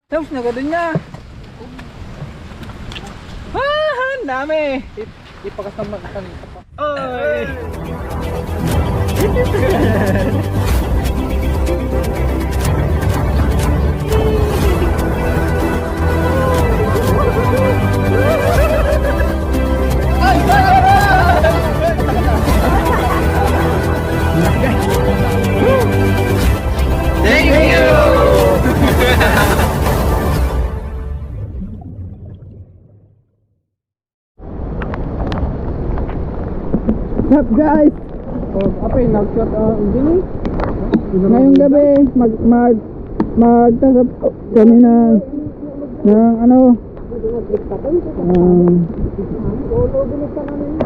Tapos na gano'n niya. Ang dami. Ipakas ng magkanita pa. Oy! Thank you! What's up guys? Apa yung nag-shot dini? Ngayong gabi magtasap kami ng ano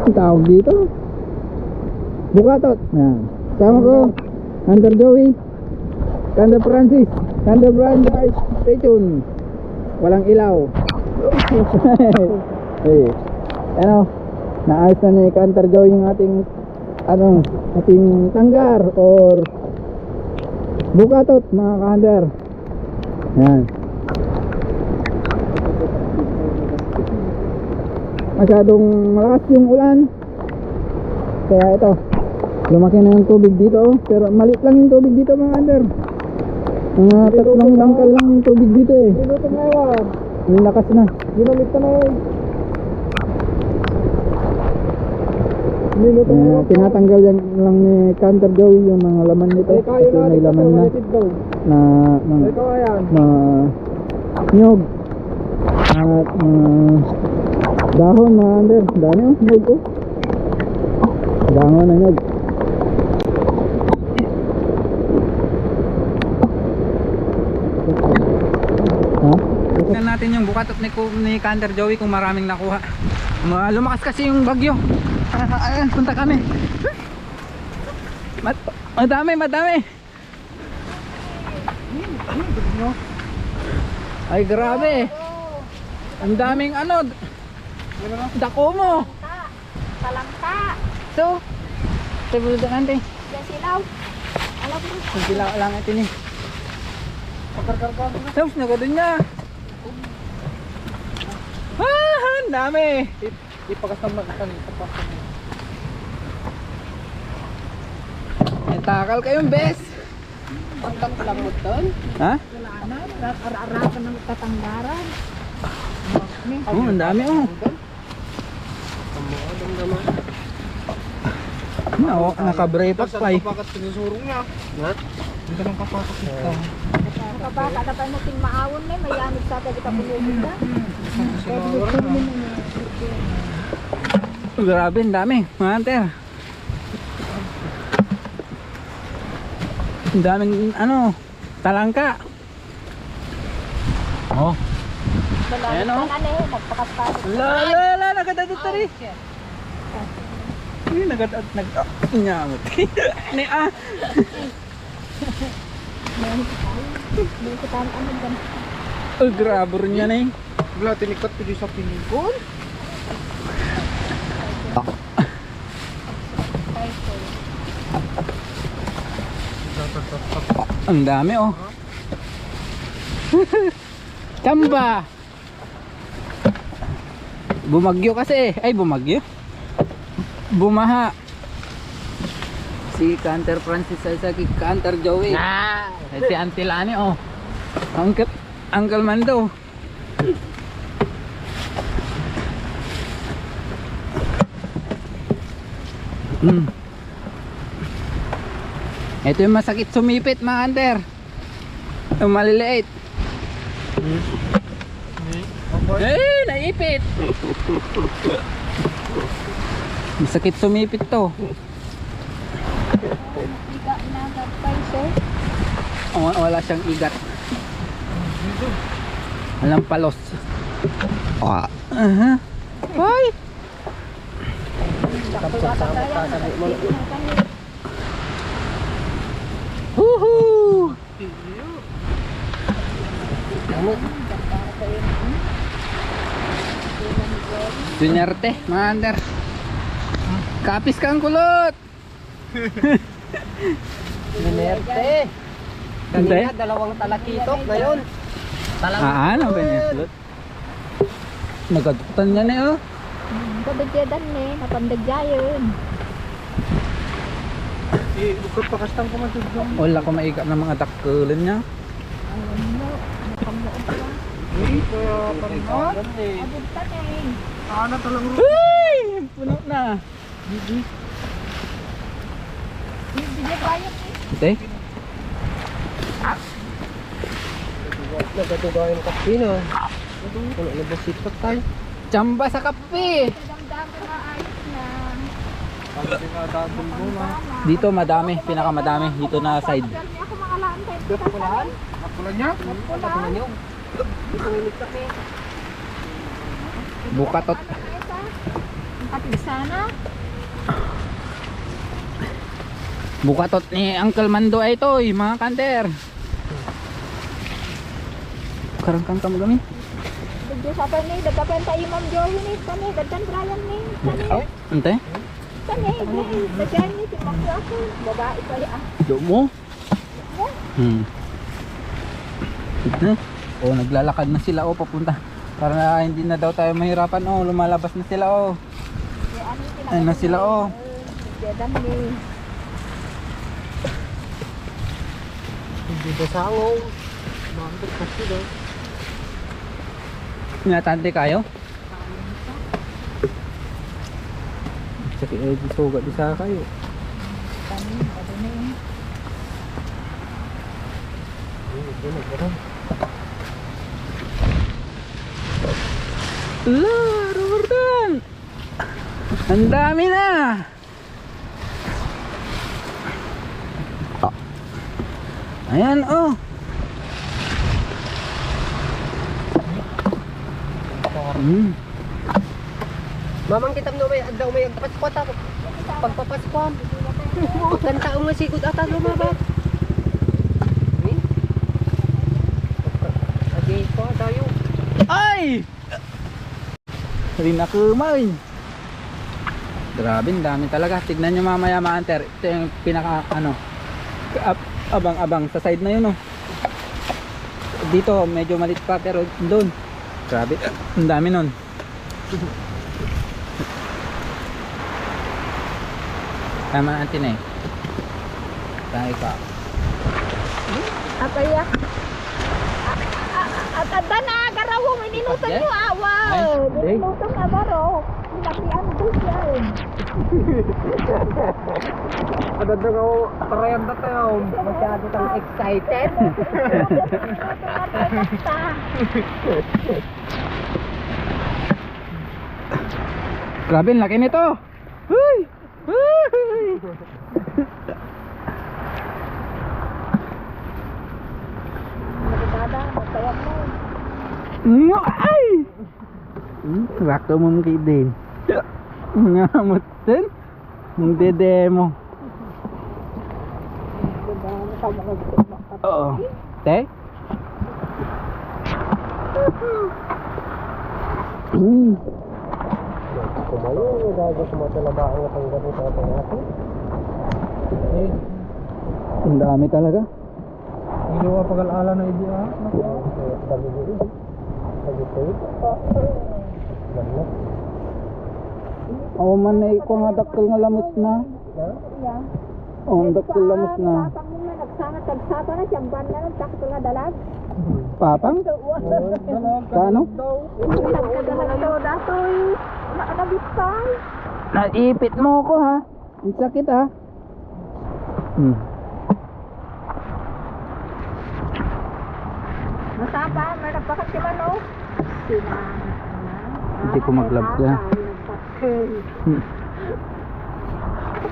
ang tawag dito bukatot. Yan. Sama ko Hunter Joey, Kanda Francis, Kanda Brand guys. Stay tuned. Walang ilaw. Hey, ano, naayos na ni Hunter Joey yung ating ating tanggar or bukatot mga ka-hunter. Yan. Masyadong malakas yung ulan, kaya ito lumaki na yung tubig dito, pero maliit lang yung tubig dito mga hunter. Mga tatlong dangkal lang yung tubig dito eh. Minuto ngayon. Yung lakas na. Ginamit ka na yun. Minuto ngayon. Tinatanggal yan lang ni Hunter Joey yung mga laman nito. Kayo Kasi na may laman na Ikaw ayan. nyog at dahon mga hunter. Dami oh, nyog oh. Dahon na nyog. Ha? Tignan natin yung bukatot ni Hunter Joey kung maraming nakuha. Lumakas kasi yung bagyo. Ayan, punta kami. Madami. Ay grabe. Ang daming dako mo. Talangka. So, tebul dengan teh. Yan silaw. Alam mo. Sila lang ito ni. Pakar-karkar. Tapos na gano'n niya. Ang dami. Ipakas ng magkanita pa. Takal kayong bes. Pagkat lang mo doon. Ha? Wala na. Ara-arakan ng tatanggaran. Oh, ang dami oh. Naka-break pa eh. Bakit sinusurong niya? Ha? Hindi ka nang papasok dito. Nakabaka na pa nating maawon na. Mayanit sa tayo kita pumulog na. Grabe, ang dami. Mga hunter. Ang daming talangka. Oh. Ayan, oh. Magpakaspasit. La, nagadadot na rin. Nagadadot. Nyamot. Ni Hindi ko tama ano dyan. Oh, grabe rin yan eh. Wala, tinikat ko sa pinigol. Ang dami oh. Tamba. Bumagyo kasi. Ay, bumagyo. Bumaha. Si Hunter Francis ay sa Hunter Joey. Si Auntie Lani oh. Uncle Mando. Ito yung masakit sumipit mga hunter. Yung maliliit. Naipit. Masakit sumipit to. Iga na gagpay sir. Wala siyang igat. Walang palos. Hoy! Woohoo! Dunyarte, mga hunter. Kapis kang kulot. Minerte. Kanina, dalawang talakitok. Ngayon, Ano ba yung slot? Nagadutan niya na oh. Kabagyadan ni, napandagyayon. Bukod pa kastang ko matugong. Wala ko maika ng mga dakkulan niya. Alam mo, nakamuot ka. Kaya parang Abugtan eh. Ano talang Uy! Puno na. Bigyan bayan eh. Ate? nagatugayan ka pino. Wala na ba sipat tayo? Tsamba sa kape. Damdaman na ayos na. Pagdating nga dadal mo na. Dito madami, pinakamadami. Dito na side. Pero niya ako makalaan tayo. Napulaan? Napulaan niya? Napulaan niyo? Pumilip ka eh. Bukatot. Kapit sana. Bukatot ni Uncle Mando ay ito mga kanter. Karangkang kami kami. Bigyan sa pa ni, dagkapan tayo Ma'am Joey ni. Kani, dagkan Brian ni. Kani, Ante? kani, dagkan ni. Si Ma'am Joey. Babae pa yan. Do mo? Ito. Oh, naglalakad na sila oh papunta. Para hindi na daw tayo mahirapan oh, lumalabas na sila oh. Ayun na sila oh. Bigyan ni. Hindi ba sangaw? Bakit kasi daw? Natante kayo? Sakit eh, sugat di sa kayo. Kani, ano ni. La, Robertan! Ang dami na! Oh. Ayan oh! Mamang kitam no may agdaw may agpaspot ako. Pagpapaspon. Kanta ang masigod ata lumaba. Adi ko tayo. Ay! Rin ako may. Grabe, ang dami talaga. Tignan nyo mamaya ma-anter. Ito yung pinaka ano abang-abang sa side na yun oh. Dito medyo malit pa pero doon. Grabe, ang dami nun. Tama natin eh. Tayo ka. Apa ya? At anda na, garaw mo, minutan nyo ah. Wow! Ay, Minutan na garaw. Pinakian ko siya eh. Agad na ako parayan na tayo. Masyado kang excited. Grabe, ang laki nito. Huy! Huy! Nagkada, magtawag mo. Ay! Waktu mo kay din. Ngamot din. Hindi demo. Oo. Te? Kumalo, nagago sa mga talabaan at ang ganito at ang atin. Ang dami talaga. Hindi ko pag-alala na hindi ah. Dami dito. Dami dito. Dami. Oo man na ikaw nga daktal nga lamos na. Yeah. Oo, ang daktal lamos na. Tatang mo na nagsangat kagsata na siyang ban na ng takto nga dalag. Papang? Kano? Nagkadalag daw datoy. Nakakabitay. Naipit mo ko ha. Ang sakit ha. Masapa, may nagpakat si Mano. Hindi ko mag-love ka.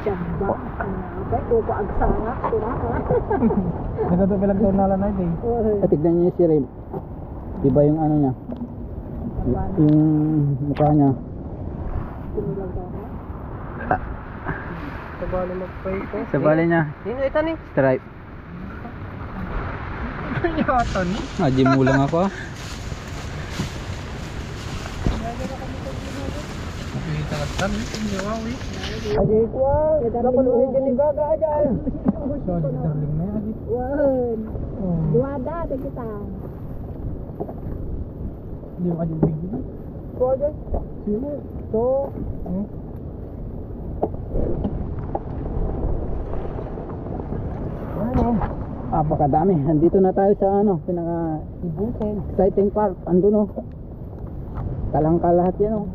Siyamba. Okay, kuko agsangak. Nagado bilang daw nalan na ito eh. Tignan niyo si Rim. Iba yung ano niya. Yung mukha niya. Sabali mag-fight ko. Sa bali niya. Sino ito ni? Stripe. Yatan. Haji mo lang ako ah. Nakita-lagtan. Hindi wawi. Ajay ko. Napaluhin dyan ni Gaga dyan. Sorry, darling na yan. Wan. Duwada, kita. Hindi mo kasi bigyan. So, ayan. Sino? So, ano? Apakadami. Andito na tayo sa ano, pinaka Ibusin. exciting part. Andun oh. Kalangka lahat yan oh.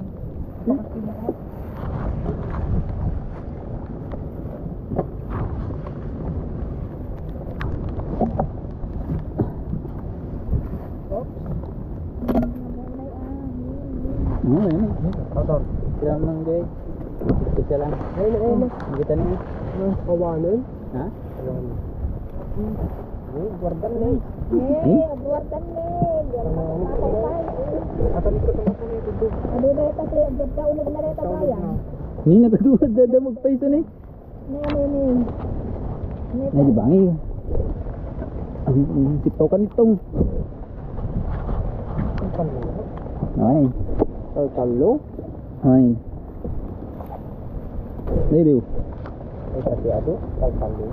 Oh, ayun. Motor. Silang lang guys. Isa lang. Ayun. Kita na yun. Kawanan. Ha? Kawanan. Guardan na. Abuardan ni. Diyan na patay. Atalit ko sa mga ito. Ano na ito siya? Diyan ka ulag na ito bayan. Ni nataduwad dada magpaiso ni. Ni. Na di bangi. Ang sipaw ka nitong. Ay. Talo. Ay. Liliw. Ay kasi ado. Talo.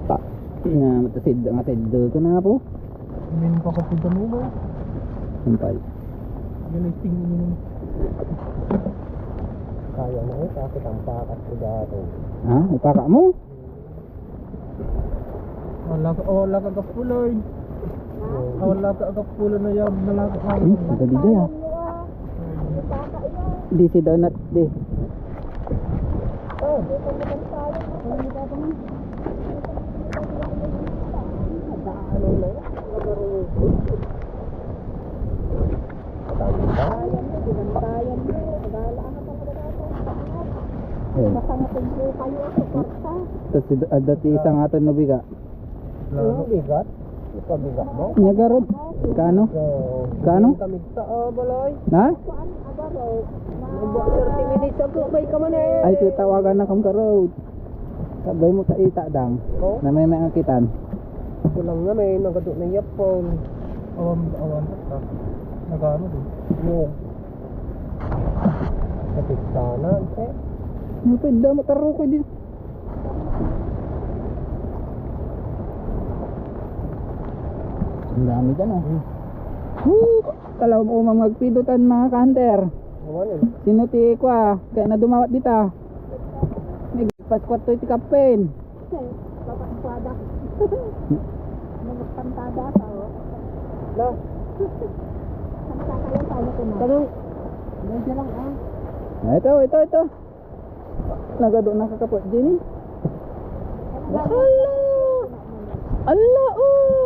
Pa. Nga matasid. Nga tasid ko na po. Hindi pa kasi ganun. Sampay. Yan ay tingin. Kaya na eh. Kasi tampakas ko dato. Ha? Ipaka mo? Wala ka kapuloy. Wala ka kapuloy na yan. Wala ka Ay, madali day ah. Di si donut di. Tapos dati isang aton na biga. Bigat? Pabigat mo? Nyagarod. Kano? Kano? Kami sa balay. Ha? 30 minutes ako kay ka man eh. Ay, tawagan na kang karod. Sabay mo sa ita dang. Oh, Na may akitan. kulang nga may nagadok na yapon. Awan ta. Nagano din. No. Kapit sana eh. Napida mo taro ko din. Ang dami dyan oh. Woo! Kalaw mo magpidutan mga kanter. Awan eh. Sino ti ko ah. Kaya na dumawat dita. May paskwat to iti kapen. Papaspada. Nagpantada ka oh. La. Ang kakayan tayo ko na. Tanong. Nandiyan lang ah. Ito. Nagado nakakapot din eh. Allah oh.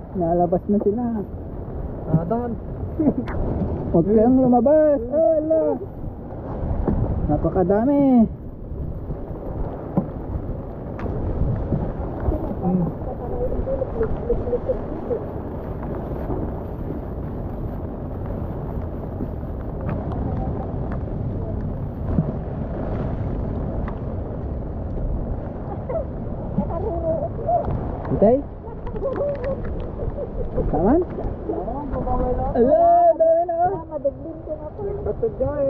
Nalabas na sila. Dahan. Huwag kayong lumabas. Allah. Napakadami. Itay? Taman? Allah, dami na. Madublin ko na po. Patugay.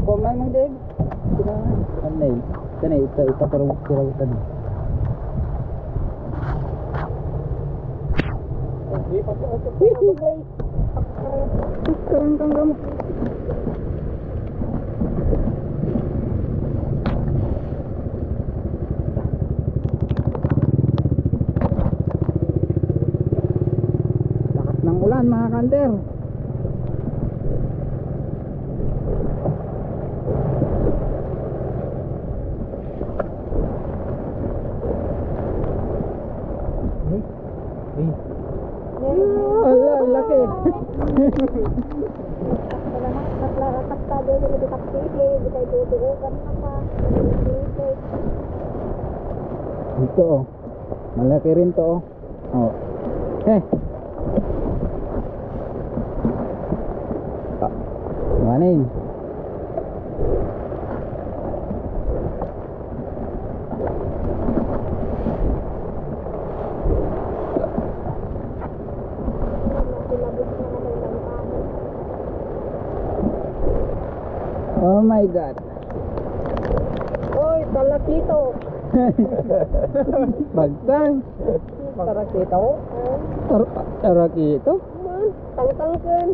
Kumain mang dig. Kanay. Kanay ito parang tirawatan. Karang kang gamot. Lakas ng ulan mga kanter. Allah, laki. Ito oh. Malaki rin to oh. Oh. Manin. Oh my god. Oy, talakito. Bagtang. Tarakita ko. Tarak ito. Man, Tang-tangken.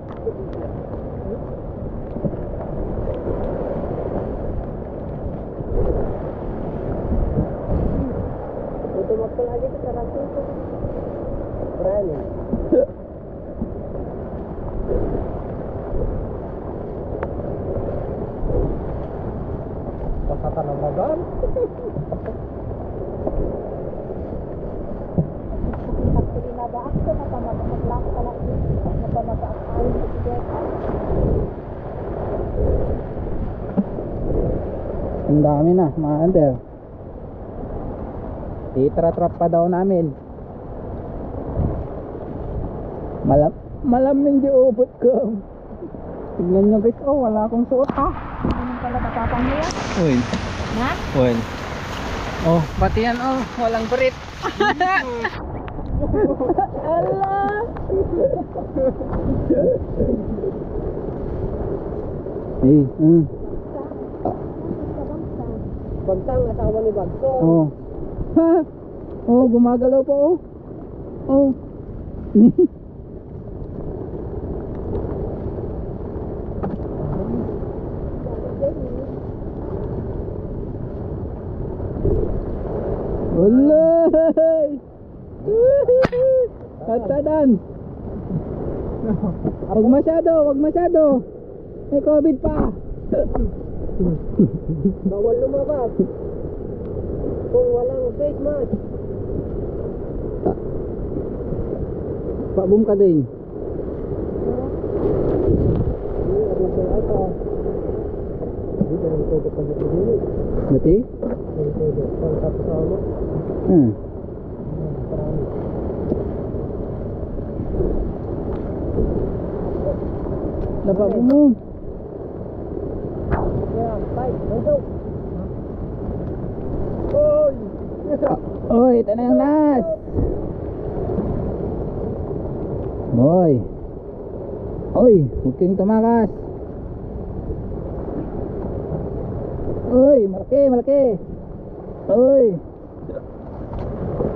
Ito makal aja kita rasa itu. Berani. Pasatan ng magan. Actually, nadaak ko na pamaglakas ka lang. Napamagaak ayun sa tiget. Ang dami na mga under. Itra-trap pa daw namin. Malaming di ubot ko. Tignan nyo guys, oh wala akong suot ha. Hindi mo pala matapang niya. Uy, Na? uy. Oh, pati yan oh, walang brit. Allah! Eh, Bagtang asawa ni Bagso. oh. Ha? Oh, gumagalaw pa oh. Oh. Ulay! Katadan! Wag masyado, wag masyado. May COVID pa. Bawal lumabas. Kung walang face mask. Pa-boom ka din. Ano sa ito? Hindi ka nang ito pag-ibig. Dati? Ito, pang-tapos ako. Parami. Lapa mo. Yeah, fight. Let's go. Oy! Oy, ito na yung last. Boy. Oy, huwag kayong tumakas. Oy, malaki, malaki. Oy.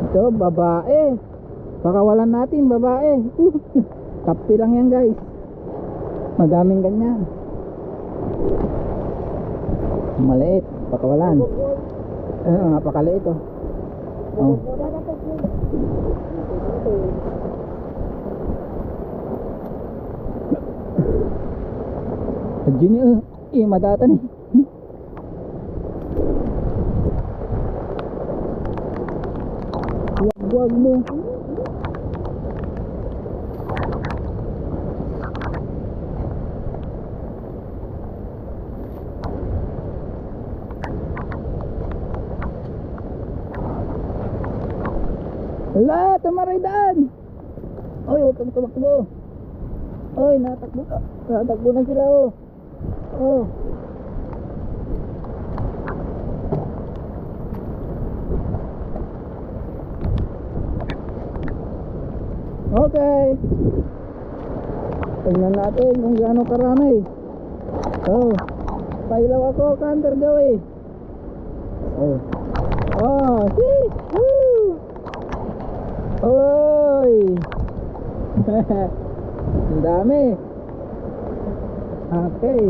Ito, babae. Pakawalan natin, babae. Kapi lang yan guys. Madaming ganyan. Maliit, pakawalan. Napakaliit oh. Oh. Gini madata nih. Wag mo. Ala, tumaray daan. Oy, huwag kang tumakbo. Oy, natakbo. Natakbo na sila oh. Oh. Okay. Tingnan natin kung gaano karami. Oh. Pailaw ako, Canter Joey. Oh. Oh, see? Woo! Oy! Ang dami. Okay.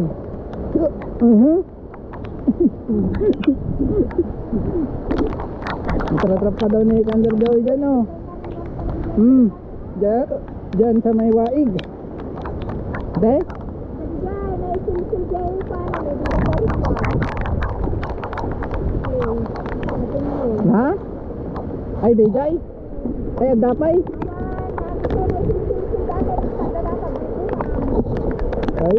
Trap pa daw ni Canter Joey dyan oh. Diyan sa may waig. De? Diyan, ay silsil-silsil pa. Ha? Ay, Dejay? Ay, Adapay? Ay,